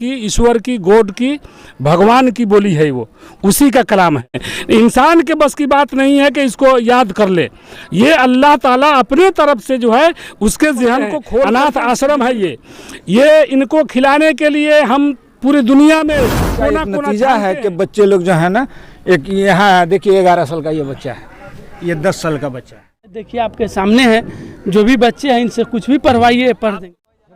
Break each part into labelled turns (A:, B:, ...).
A: की, ईश्वर की, गॉड की, भगवान की बोली है, वो उसी का कलाम है। इंसान के बस की बात नहीं है कि इसको याद कर ले। ये अल्लाह ताला अपने तरफ से जो है उसके ज़हन को खोल, अनाथ आश्रम है ये इनको खिलाने के लिए हम पूरी दुनिया में
B: नतीजा है कि बच्चे लोग जो है ना, एक यहाँ देखिए 11 साल का ये बच्चा है, ये 10 साल का बच्चा है।
C: देखिए आपके सामने है, जो भी बच्चे हैं इनसे कुछ भी पढ़वाइए, पढ़ देंगे।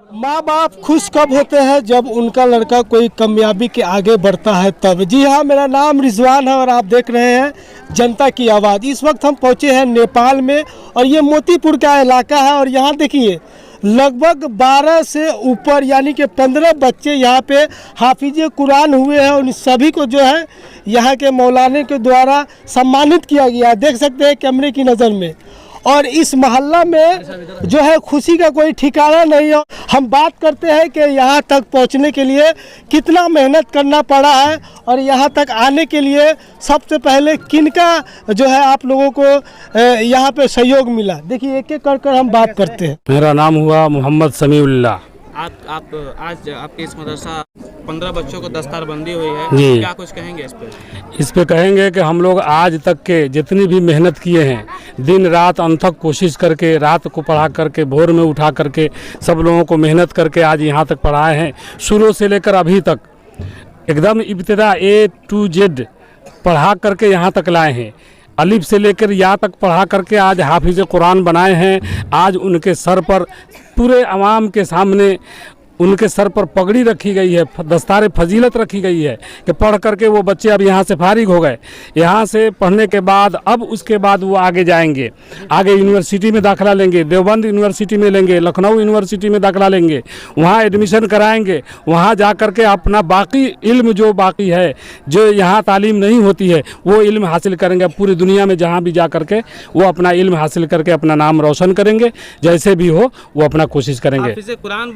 C: माँ बाप खुश कब होते हैं? जब उनका लड़का कोई कामयाबी के आगे बढ़ता है तब। जी हाँ, मेरा नाम रिजवान है और आप देख रहे हैं जनता की आवाज़। इस वक्त हम पहुँचे हैं नेपाल में और ये मोतीपुर का इलाका है और यहाँ देखिए लगभग 12 से ऊपर यानी कि 15 बच्चे यहाँ पे हाफिज कुरान हुए हैं। उन सभी को जो है यहाँ के मौलाना के द्वारा सम्मानित किया गया है, देख सकते हैं कैमरे की नज़र में। और इस मोहल्ला में जो है खुशी का कोई ठिकाना नहीं है। हम बात करते हैं कि यहाँ तक पहुँचने के लिए कितना मेहनत करना पड़ा है और यहाँ तक आने के लिए सबसे पहले किनका जो है आप लोगों को यहाँ पे सहयोग मिला। देखिए एक एक कर हम बात करते हैं।
A: मेरा नाम हुआ मोहम्मद समीउल्लाह।
D: आप आज आपके इस मदरसा 15 बच्चों को दस्तारबंदी हुई है,
A: जी।
D: क्या कुछ कहेंगे इस पे?
A: इस पे कहेंगे कि हम लोग आज तक के जितनी भी मेहनत किए हैं, दिन रात अनथक कोशिश करके, रात को पढ़ा करके, भोर में उठा करके, सब लोगों को मेहनत करके आज यहाँ तक पढ़ाए हैं। शुरू से लेकर अभी तक एकदम इब्तिदा A to Z पढ़ा करके यहाँ तक लाए हैं। अलिफ से लेकर या तक पढ़ा करके आज हाफिज कुरान बनाए हैं। आज उनके सर पर पूरे अवाम के सामने उनके सर पर पगड़ी रखी गई है, दस्तार फजीलत रखी गई है कि पढ़ करके वो बच्चे अब यहाँ से फारिग हो गए। यहाँ से पढ़ने के बाद अब उसके बाद वो आगे जाएंगे, आगे यूनिवर्सिटी में दाखिला लेंगे, देवबंद यूनिवर्सिटी में लेंगे, लखनऊ यूनिवर्सिटी में दाखिला लेंगे, वहाँ एडमिशन कराएंगे। वहाँ जा कर के अपना बाकी इल्म जो बाकी है, जो यहाँ तालीम नहीं होती है, वो इल्म हासिल करेंगे। पूरी दुनिया में जहाँ भी जा कर के वो अपना इल्म हासिल करके अपना नाम रोशन करेंगे। जैसे भी हो वो अपना कोशिश करेंगे।
D: हाफिज कुरान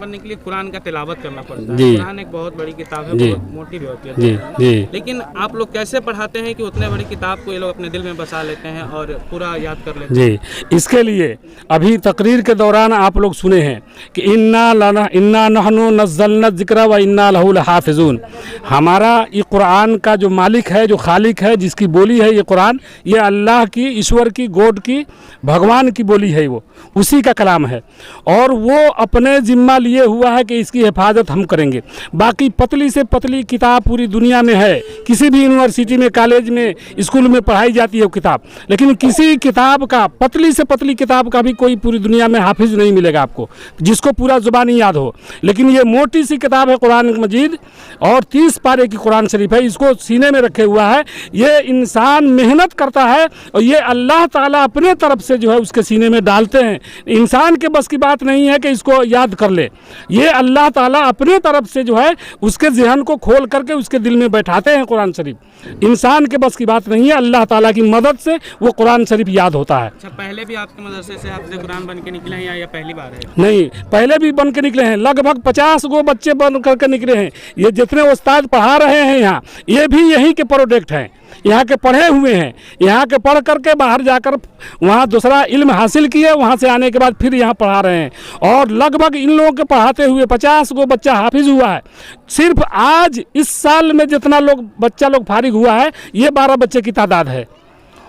D: बनने के लिए कुरान का तिलावत करना पड़ता है।
A: जी।
D: कुरान एक बहुत बड़ी किताब है,
A: जी।
D: बहुत मोटी भी होती है।
A: जी जी।
D: लेकिन आप लोग कैसे पढ़ाते हैं कि उतने बड़ी किताब को ये लोग अपने दिल में बसा लेते हैं और पूरा याद कर लेते हैं?
A: जी, इसके लिए अभी तकरीर के दौरान आप लोग सुने हैं कि इन्ना नहनु नज़्ज़लना ज़िक्रा व इन्ना लहू लहाफ़िज़ून। हमारा ये कुरान का जो मालिक है, जो खालिक है, जिसकी बोली है ये कुरान, ये अल्लाह की, ईश्वर की, गॉड की, भगवान की बोली है, वो उसी का कलाम है और वो अपने जिम्मा लिए हुआ है कि इसकी हिफाजत हम करेंगे। बाकी पतली से पतली किताब पूरी दुनिया में है, किसी भी यूनिवर्सिटी में, कॉलेज में, स्कूल में पढ़ाई जाती है वो किताब, लेकिन किसी किताब का, पतली से पतली किताब का भी कोई पूरी दुनिया में हाफिज नहीं मिलेगा आपको जिसको पूरा ज़ुबानी याद हो। लेकिन ये मोटी सी किताब है कुरान मजीद और 30 पारे की कुरान शरीफ है, इसको सीने में रखे हुआ है। ये इंसान मेहनत करता है और ये अल्लाह ताला अपने तरफ से जो है उसके सीने में डालते हैं। इंसान के बस की बात नहीं है कि इसको याद कर ले। ये अल्लाह ताला अपने तरफ से जो है उसके ज़हन को खोल करके उसके दिल में बैठाते हैं कुरान शरीफ। इंसान के बस की बात नहीं है, अल्लाह ताला की मदद से वो कुरान शरीफ याद होता है।
D: अच्छा, पहले भी आपके मदरसे से हाफिज कुरान बन के निकले हैं या पहली बार है?
A: नहीं, पहले भी बन के निकले हैं। लगभग 50 गो बच्चे बन करके निकले हैं। ये जितने उस्ताद पढ़ा रहे हैं यहाँ, ये भी यहीं के प्रोडक्ट हैं, यहाँ के पढ़े हुए हैं। यहाँ के पढ़ करके बाहर जाकर वहाँ दूसरा इल्म हासिल किए, वहाँ से आने के बाद फिर यहाँ पढ़ा रहे हैं और लगभग इन लोगों के पढ़ाते हुए 50 गो बच्चा हाफिज हुआ है। सिर्फ आज इस साल में जितना बच्चा लोग फारिग हुआ है, ये 12 बच्चे की तादाद है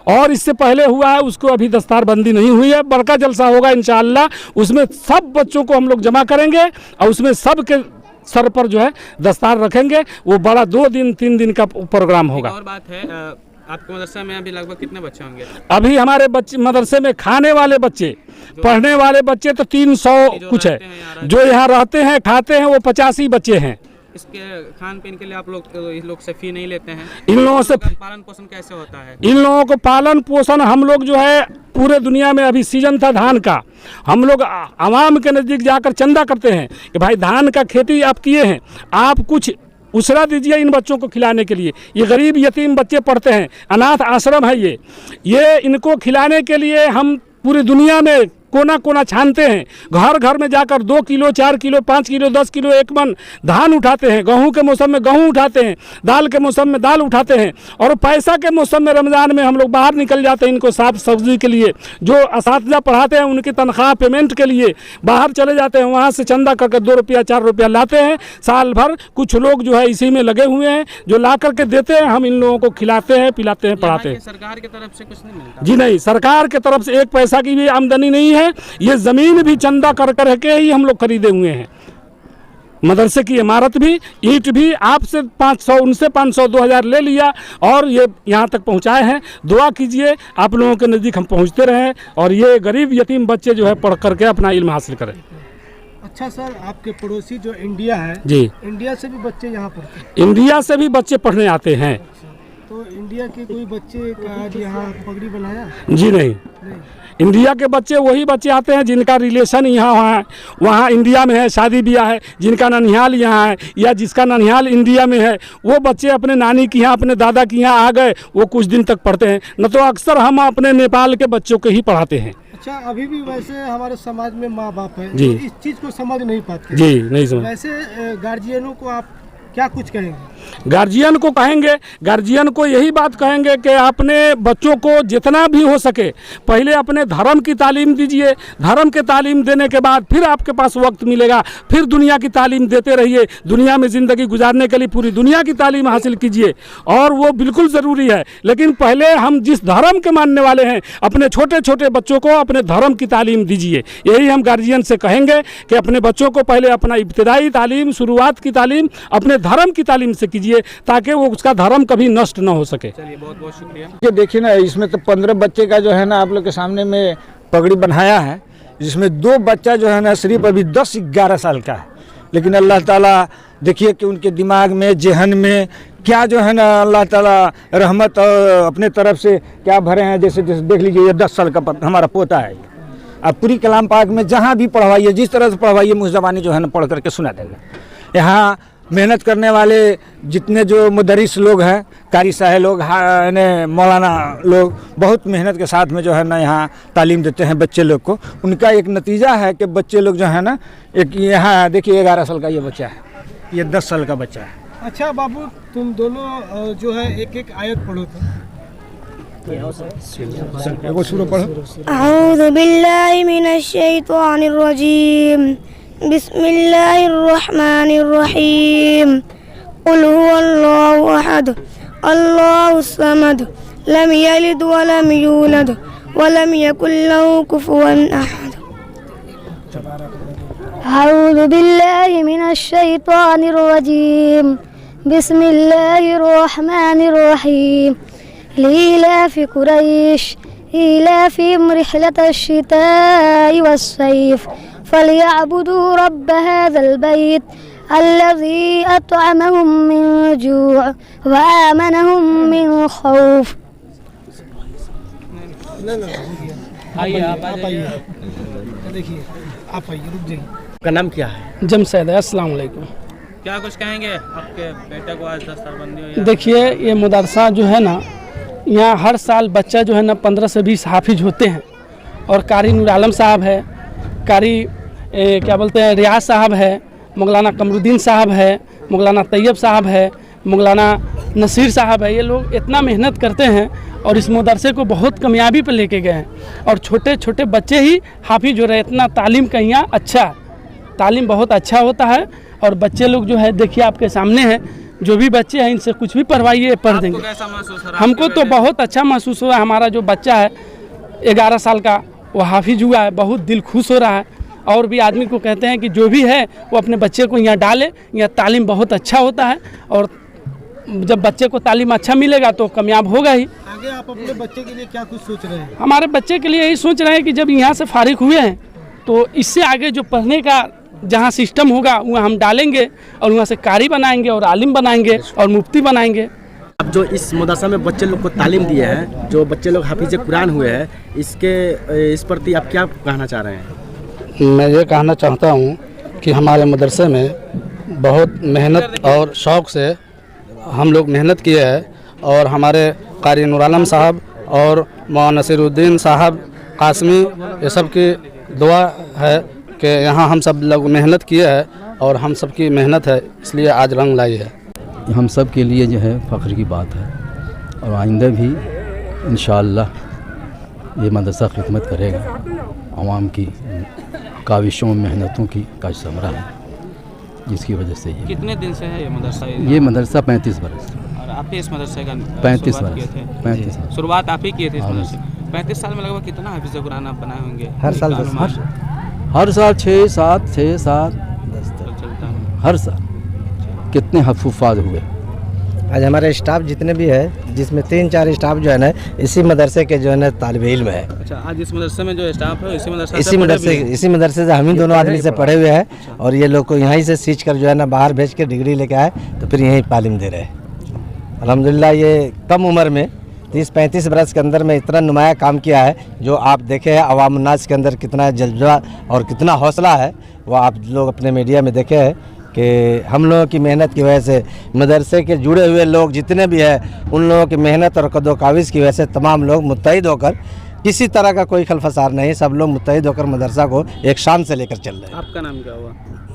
A: और इससे पहले हुआ है उसको अभी दस्तारबंदी नहीं हुई है। बड़का जलसा होगा इंशाअल्लाह, उसमें सब बच्चों को हम लोग जमा करेंगे और उसमें सब के सर पर जो है दस्तार रखेंगे। वो बड़ा 2 दिन 3 दिन का प्रोग्राम होगा।
D: और बात है, आपके मदरसा में अभी लगभग कितने बच्चे होंगे?
A: अभी हमारे बच्चे मदरसे में खाने वाले बच्चे, पढ़ने वाले बच्चे तो 300 कुछ है। जो यहाँ रहते हैं खाते हैं वो 85 बच्चे हैं।
D: इसके खान पीन के लिए आप लोग से फी नहीं लेते हैं?
A: इन लोगों से
D: पालन पोषण कैसे होता है?
A: इन लोगों को पालन पोषण हम लोग जो है पूरे दुनिया में, अभी सीजन था धान का, हम लोग आवाम के नज़दीक जाकर चंदा करते हैं कि भाई धान का खेती आप किए हैं, आप कुछ उसरा दीजिए इन बच्चों को खिलाने के लिए। ये गरीब यतीम बच्चे पढ़ते हैं, अनाथ आश्रम है ये इनको खिलाने के लिए हम पूरी दुनिया में कोना कोना छानते हैं, घर घर में जाकर 2 किलो 4 किलो 5 किलो 10 किलो 1 मन धान उठाते हैं, गेहूं के मौसम में गेहूं उठाते हैं, दाल के मौसम में दाल उठाते हैं, और पैसा के मौसम में रमज़ान में हम लोग बाहर निकल जाते हैं इनको साफ सब्जी के लिए। जो असातिज़ा पढ़ाते हैं उनकी तनख्वाह पेमेंट के लिए बाहर चले जाते हैं, वहाँ से चंदा करके 2 रुपया 4 रुपया लाते हैं साल भर। कुछ लोग जो है इसी में लगे हुए हैं, जो ला करके देते हैं, हम इन लोगों को खिलाते हैं, पिलाते हैं, पढ़ाते हैं।
D: सरकार की तरफ से कुछ नहीं मिलता?
A: जी नहीं, सरकार की तरफ से 1 पैसा की भी आमदनी नहीं है। ये ज़मीन भी चंदा कर करके ही हम लोग खरीदे हुए हैं। मदरसे की इमारत भी, ईंट भी आपसे 500 उनसे 500 2000 ले लिया और ये यहाँ तक पहुँचाए हैं। दुआ कीजिए आप लोगों के नज़दीक हम पहुँचते रहें और ये गरीब यतीम बच्चे जो है पढ़ करके अपना इल्म हासिल करें।
C: अच्छा सर, आपके पड़ोसी जो इंडिया है
A: जी,
C: इंडिया से भी बच्चे यहाँ पढ़ते हैं?
A: इंडिया से भी बच्चे पढ़ने आते हैं।
C: तो इंडिया के कोई बच्चे का आज यहाँ पगड़ी बनाया?
A: जी नहीं, इंडिया के बच्चे वही बच्चे आते हैं जिनका रिलेशन यहाँ है, वहाँ इंडिया में है, शादी ब्याह है, जिनका ननिहाल यहाँ है या जिसका ननिहाल इंडिया में है, वो बच्चे अपने नानी के यहाँ अपने दादा के यहाँ आ गए, वो कुछ दिन तक पढ़ते हैं। न तो अक्सर हम अपने नेपाल के बच्चों को ही पढ़ाते हैं।
C: अच्छा, अभी भी वैसे हमारे समाज में माँ बाप है
A: जी,
C: इस चीज़ को समझ नहीं पाते।
A: जी नहीं समझ।
C: वैसे गार्जियनों को आप क्या कुछ कहेंगे?
A: गार्जियन को कहेंगे, गार्जियन को यही बात कहेंगे कि अपने बच्चों को जितना भी हो सके पहले अपने धर्म की तालीम दीजिए। धर्म के तालीम देने के बाद फिर आपके पास वक्त मिलेगा, फिर दुनिया की तालीम देते रहिए। दुनिया में ज़िंदगी गुजारने के लिए पूरी दुनिया की तालीम हासिल कीजिए और वो बिल्कुल ज़रूरी है। लेकिन पहले हम जिस धर्म के मानने वाले हैं अपने छोटे छोटे बच्चों को अपने धर्म की तालीम दीजिए। यही हम गार्जियन से कहेंगे कि अपने बच्चों को पहले अपना इब्तिदाई तालीम, शुरुआत की तालीम अपने धर्म की तालीम से कीजिए ताकि वो उसका धर्म कभी नष्ट न हो सके।
D: चलिए, बहुत बहुत शुक्रिया।
B: ये देखिए ना, इसमें तो 15 बच्चे का जो है ना आप लोग के सामने में पगड़ी बनाया है, जिसमें 2 बच्चा जो है ना सिर्फ अभी 10-11 साल का है। लेकिन अल्लाह ताला देखिए कि उनके दिमाग में, जहन में क्या जो है ना अल्लाह ताला रहमत और अपने तरफ से क्या भरे हैं। जैसे जैसे देख लीजिए, ये 10 साल का हमारा पोता है। आप पूरी कलाम पाक में जहाँ भी पढ़वाइए, जिस तरह से पढ़वाइए, मुँह ज़बानी जो है ना पढ़ करके सुना देगा। यहाँ मेहनत करने वाले जितने जो मुदरिस लोग हैं, कारी साहे लोग, मौलाना लोग बहुत मेहनत के साथ में जो है ना यहाँ तालीम देते हैं बच्चे लोग को। उनका एक नतीजा है कि बच्चे लोग जो है ना, एक यहाँ देखिए 11 साल का ये बच्चा है, ये 10 साल का बच्चा है।
C: अच्छा बाबू, तुम दोनों जो है एक एक आयत पढ़ो तो।
B: वो सूरह पढ़ो।
E: अऊज़ु बिल्लाहि मिनश शैतानिर रजीम। बिस्मिल्लाहिर रहमानिर रहीम। कुल हुवल्लाहु अहद अल्लाहुस समद लम यलिद व लम यूलद व लम यकुल लहू कुफुवन अहद। अऊज़ु बिल्लाहि मिनश शैतानिर रजीम। बिस्मिल्लाहिर रहमानिर रहीम। लीलाफि कुरैश ईलाफिहिम रिहलतश शिताइ वस्सैफ फलियअबुदू रब्ब हाज़ल बैत अल्लज़ी अतअमहुम मिन जूअ व आमनहुम मिन खौफ।
C: आइए आप आइए, देखिए आप आइए, रुक जाइए।
F: आपका नाम क्या है?
C: जमशेद है। अस्सलाम वालेकुम।
D: क्या कुछ कहेंगे आपके बेटे को आज 10 साल बंदी हुई है?
C: देखिए, ये मदरसा जो है ना, यहाँ हर साल बच्चा जो है ना 15 से 20 हाफिज होते हैं। और कारी नूर आलम साहब है, कारी क्या बोलते हैं रियाज साहब है, मौलाना कमरुद्दीन साहब है, मौलाना तैयब साहब है, मौलाना नसीर साहब है। ये लोग इतना मेहनत करते हैं और इस मदरसे को बहुत कामयाबी पर लेके गए हैं। और छोटे छोटे बच्चे ही हाफिज हो रहे हैं। इतना तालीम का यहाँ अच्छा, तालीम बहुत अच्छा होता है। और बच्चे लोग जो है देखिए आपके सामने हैं, जो भी बच्चे हैं इनसे कुछ भी पढ़वाइए, पढ़ देंगे।
D: कैसा महसूस हो रहा है?
C: हमको तो बहुत अच्छा महसूस हुआ। हमारा जो बच्चा है 11 साल का, वो हाफिज हुआ है, बहुत दिल खुश हो रहा है। और भी आदमी को कहते हैं कि जो भी है वो अपने बच्चे को यहाँ डाले, यहाँ तालीम बहुत अच्छा होता है। और जब बच्चे को तालीम अच्छा मिलेगा तो कामयाब होगा ही। आगे आप अपने बच्चे के लिए क्या कुछ सोच रहे हैं? हमारे बच्चे के लिए यही सोच रहे हैं कि जब यहाँ से फारिग हुए हैं तो इससे आगे जो पढ़ने का जहाँ सिस्टम होगा वहाँ हम डालेंगे और वहाँ से कारी बनाएंगे और आलिम बनाएंगे और मुफ्ती बनाएंगे।
F: अब जो इस मदरसा में बच्चे लोग को तालीम दिए हैं, जो बच्चे लोग हाफिज कुरान हुए हैं, इस प्रति आप क्या कहना चाह रहे हैं?
G: मैं ये कहना चाहता हूँ कि हमारे मदरसे में बहुत मेहनत और शौक़ से हम लोग मेहनत किए हैं। और हमारे कारी नूर आलम साहब और मौलाना नसीरुद्दीन साहब कासमी, ये सब की दुआ है कि यहाँ हम सब लोग मेहनत किए हैं और हम सब की मेहनत है, इसलिए आज रंग लाई है।
H: हम सब के लिए जो है फ़ख्र की बात है और आइंदा भी इंशाअल्लाह ये मदरसा खिदमत करेगा। आवाम की काविशों मेहनतों की का समरा है, जिसकी वजह से ये
D: कितने दिन से है ये मदरसा?
H: ये मदरसा 35 बरस।
D: और आप ही इस मदरसे का
H: 35
D: शुरुआत
H: बरस।
D: किए थे?
H: 35
D: शुरुआत आप ही किए थे इस
H: हाँ।
D: मदरसे? 35 साल में लगभग कितना हाफिज़ कुरान आप बनाए होंगे?
H: हर साल
D: इसका
H: 10
D: अनुमान
H: हर साल 6-7
D: चलता है।
H: हर साल कितने हफूफाज हुए।
F: आज हमारे स्टाफ जितने भी है, जिसमें 3-4 स्टाफ जो है ना इसी मदरसे के जो है ना तालिबे इल्म है।
D: अच्छा, आज इस मदरसे में जो स्टाफ है इसी मदरसे
F: से हम ही दोनों आदमी से पढ़े हुए हैं और ये लोग को यहीं से सींच कर जो है ना बाहर भेज के डिग्री लेके आए तो फिर यहीं तालीम दे रहे हैं। अल्हम्दुलिल्लाह ये कम उम्र में 30-35 बरस के अंदर में इतना नुमाया काम किया है, जो आप देखे हैं अवाम नास के अंदर कितना जज्बा और कितना हौसला है, वो आप लोग अपने मीडिया में देखे हैं कि हम लोगों की मेहनत की वजह से मदरसे के जुड़े हुए लोग जितने भी हैं उन लोगों की मेहनत और कदो काविज़ की वजह से तमाम लोग मुत्तहिद होकर, किसी तरह का कोई खलफसार नहीं, सब लोग मुत्तहिद होकर मदरसा को एक शान से लेकर चल रहे हैं।
D: आपका नाम क्या हुआ?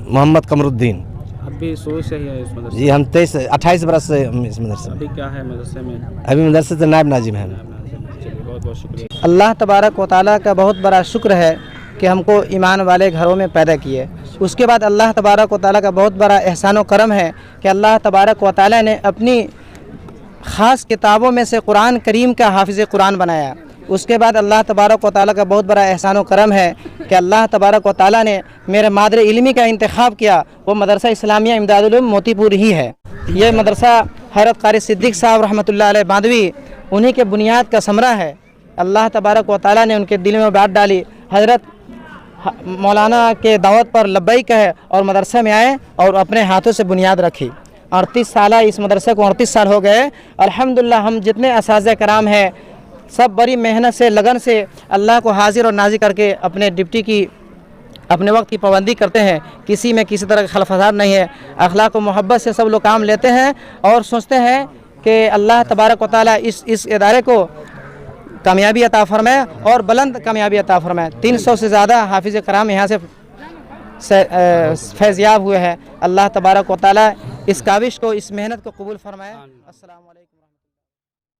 F: मोहम्मद कमरुद्दीन।
D: अभी शुरू से ही है इस मदरसे?
F: जी हम 28 बरस से हम इस मदरसे में।
D: अभी क्या है मदरसे में?
F: अभी मदरसे से नायब नाजिम है।
D: चलिए, बहुत बहुत शुक्रिया।
I: अल्लाह तबारक व तआला का बहुत बड़ा शुक्र है कि हमको ईमान वाले घरों में पैदा किए। उसके बाद अल्लाह तबारक व तआला का बहुत बड़ा एहसान व करम है कि अल्लाह तबारक व तआला ने अपनी ख़ास किताबों में से कुरान करीम का हाफिज़ कुरान बनाया। उसके बाद अल्लाह तबारक व तआला का बहुत बड़ा एहसान व करम है कि अल्लाह तबारक व तआला ने मेरे मादरे इल्मी का इंतखाब किया, वो मदरसा इस्लामिया इमदादुल उलूम मोतीपुर ही है। ये मदरसा हज़रत क़ारी सिद्दीक़ साहब रहमतुल्लाह अलैह बांधवी उन्हीं के बुनियाद का समरा है। अल्लाह तबारक व तआला ने उनके दिल में बात डाली, हज़रत मौलाना के दावत पर लब्बैक है और मदरसे में आए और अपने हाथों से बुनियाद रखी। 38 साल इस मदरसे को 38 साल हो गए। अल्हम्दुलिल्लाह हम जितने असातिज़ा कराम हैं सब बड़ी मेहनत से लगन से अल्लाह को हाजिर और नाज़िर करके अपने ड्यूटी की अपने वक्त की पाबंदी करते हैं। किसी में किसी तरह का खलफसार नहीं है। अखलाक और मोहब्बत से सब लोग काम लेते हैं और सोचते हैं कि अल्लाह तबारक व तआला इस इदारे को कामयाबी अता फरमाए और बुलंद कामयाबी अता फरमाए। 300 से ज़्यादा हाफिज़ कराम यहाँ से फैज़याब हुए हैं। अल्लाह तबारक व तआला इस काविश को, इस मेहनत को कबूल फरमाए। अस्सलामु अलैकुम।